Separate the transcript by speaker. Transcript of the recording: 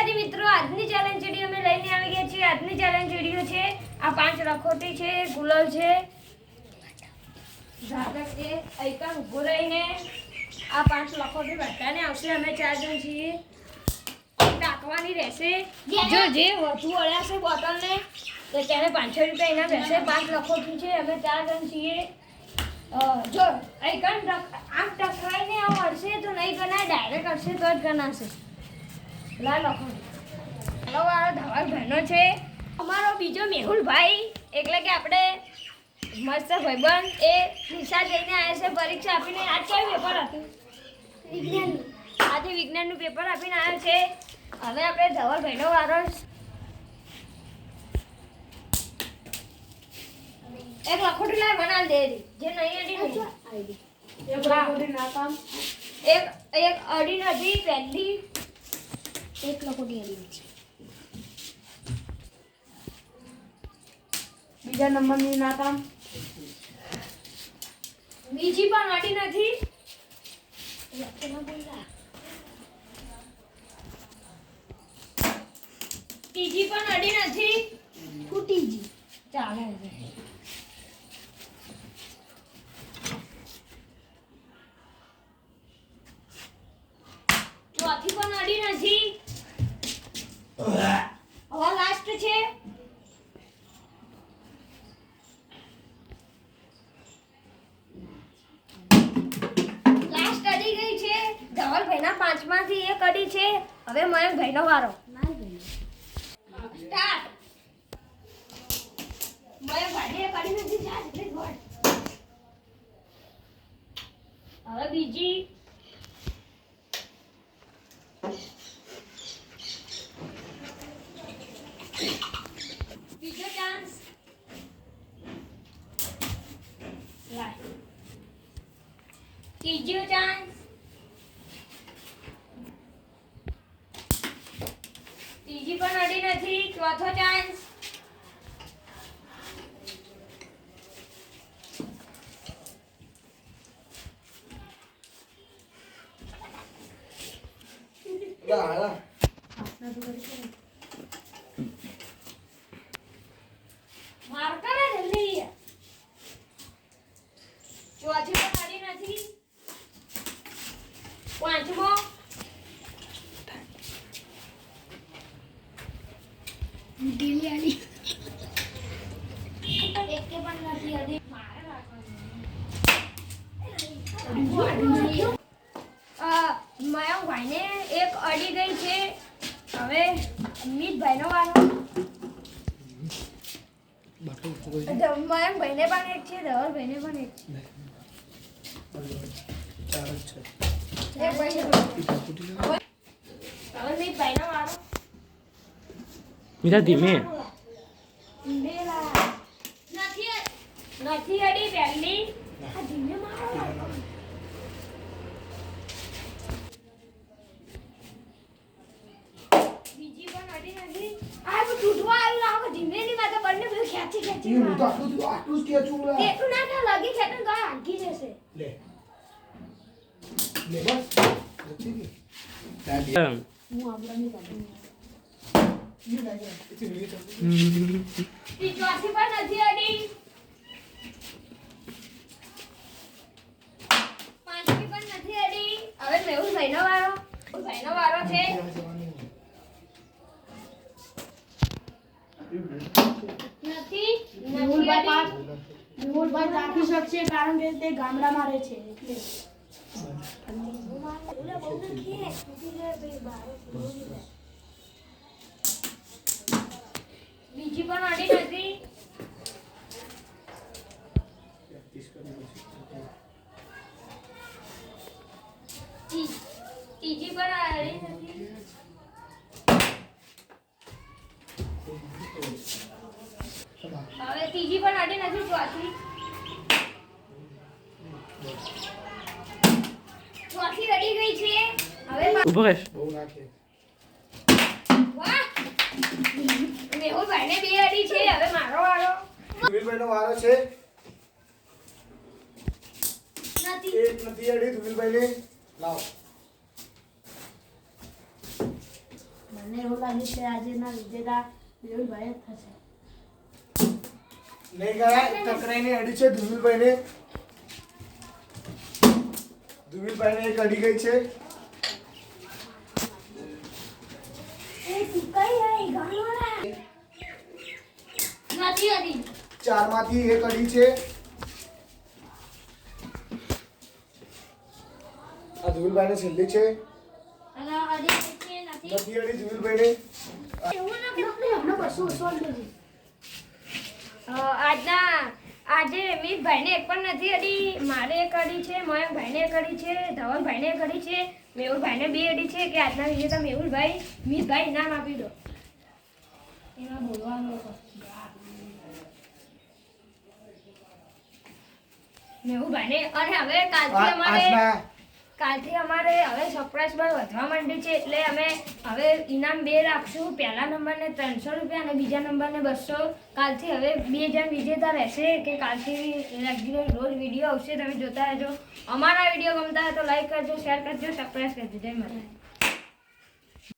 Speaker 1: માતાજી મિત્રો, આજની ચેલેન્જ વિડિયો અમે લઈને આવી ગયા છીએ. આજની ચેલેન્જ વિડિયો છે આ 5 લખોટી છે, ગુલાલ છે, ઝાડક છે. આઈકન ઉભો રહીને આ 5 લખોટી બધાને આવશે. અમે 4 જણ છીએ. ટાકવાની રહેશે. જો જે વધુ અડ્યા છે બોટલને તો તેને 500 રૂપિયા એના રહેશે. 5 લખોટી છે, અમે 4 જણ છીએ. જો આઈકન આમ ટકરાઈને આમ અડશે તો નહીં ગણાય, ડાયરેક્ટ અડશે તો જ ગણાશે. લા લખોટી હેલો વાળો ધવલ ભાઈનો છે. અમારો બીજો મેહુલભાઈ, એટલે કે આપણે મસ્ત ભાઈબંધ, એ નિશા જઈને આવ્યા છે પરીક્ષા આપીને. આજ કયું પેપર હતું? વિજ્ઞાનનું. આજે વિજ્ઞાનનું પેપર આપીને આવ્યો છે. હવે આપણે ધવલ ભાઈનો વારો. એક લખોટી લાય બનાવી દે જે નહીં અડી એક લખોટી ના કામ. એક અડી નથી પહેલી. એક લખોટી અડી નથી.
Speaker 2: બીજા નંબરની ના કામ.
Speaker 1: બીજી પણ અડી નથી. ત્રીજી પણ અડી નથી. ફૂટી ગઈ. ચાલે. ચોથી પણ અડી નથી. હવે લાસ્ટ છે. લાસ્ટ અડી ગઈ છે. ધવલભાઈના 5 માંથી એક અડી છે. હવે મયંકભાઈનો વારો. સ્ટાર્ટ. મયંકભાઈને એક અડી નથી. હવે બીજી. બીજો ચાન્સ. ત્રીજો ચાન્સ. ત્રીજી પણ અડી નથી. ચોથો ચાન્સ. માર્કર જલ્દી. ચોથી પણ અડી નથી. પાંચમો. ઢીલી અડી. એક કે પણ નથી અડી. મારે રાખવાનું. મયંકભાઈને એક અડી ગઈ છે. હવે અમિતભાઈનો વારો. મયંકભાઈને પણ એક છે, ધવલભાઈને પણ એક છે. અમિતભાઈનો વારો.
Speaker 3: મીરા ધીમે.
Speaker 1: નથી અડી પહેલી. ધીમે મારો. બીજી પણ અડી નથી. આ તો તૂટવા આવ્યું લાવો. ધીમે ની માથે બંને બધું ખેંચી
Speaker 2: ઈ તો આટલું જ કેચું લે.
Speaker 1: એટલું ના કે લગી ખેંચે તો આંકી જશે.
Speaker 2: લે બસ નથી ને.
Speaker 1: હું આપડાની કાઢું.
Speaker 2: ઈ લાગે ઇતી વી તો.
Speaker 1: ઈ ચોથી પણ નથી અડી. પાંચમી પણ નથી અડી. હવે મેહુલભાઈનો વારો. ભાઈનો વારો છે. નથી.
Speaker 2: મેહુલભાઈ રાખી શકશે કારણ કે તે ગામડામાં રહે છે એટલે.
Speaker 1: બીજી પણ અડી નથી. ત્રીજી પણ અડી નથી. હવે ત્રીજી પણ અડી નથી. ચોથી અડી ગઈ છે. હવે
Speaker 3: ઉભો રહેશ.
Speaker 2: બહુ નાખે.
Speaker 1: વાહ, મેહુલભાઈને 2 અડી છે. હવે મારો વારો.
Speaker 2: ધુવીલભાઈનો વારો છે.
Speaker 1: નથી.
Speaker 2: એક નથી અડી ધુવીલભાઈને. લાવો. મને એવું લાગે છે આજના વિજેતા મેહુલભાઈ જ થશે.
Speaker 3: નહીં ગયા ટકરાઈને અડી છે ધુમિલભાઈને. ધુમિલભાઈને એક અડી ગઈ છે.
Speaker 1: નથી હતી.
Speaker 3: 4 માંથી એક અડી છે. આ ધુમિલભાઈને છેલ્લી છે.
Speaker 1: અને અડી છે નથી.
Speaker 3: નથી અડી ધુમિલભાઈને.
Speaker 1: એવું ના
Speaker 2: હમણાં 200 લેજે.
Speaker 1: આજે મીતભાઈને એક પણ નથી અડી. મારે એક અડી છે, મયંકભાઈને એક અડી છે, ધવલભાઈને એક અડી છે, મેહુલભાઈને 2 અડી છે. કે આજના વિજેતા મેહુલભાઈ. મીતભાઈ ઇનામ આપી દો. એમાં બોલવાનું મેહુલભાઈને. અને હવે કાલથી અમારે હવે સબસ્ક્રાઇબર વધવા માંડી છે, એટલે અમે હવે ઇનામ 2 રાખશું. પહેલા નંબરને 300 રૂપિયા અને બીજા નંબરને 200. કાલથી હવે 2 જણ વિજેતા રહેશે. કે કાલથી રેગ્યુલર રોજ વિડીયો આવશે, તમે જોતા રહેજો. અમારા વિડીયો ગમતા હોય તો લાઈક કરજો, શેર કરજો, સબસ્ક્રાઇબ કરજો. જય માતા.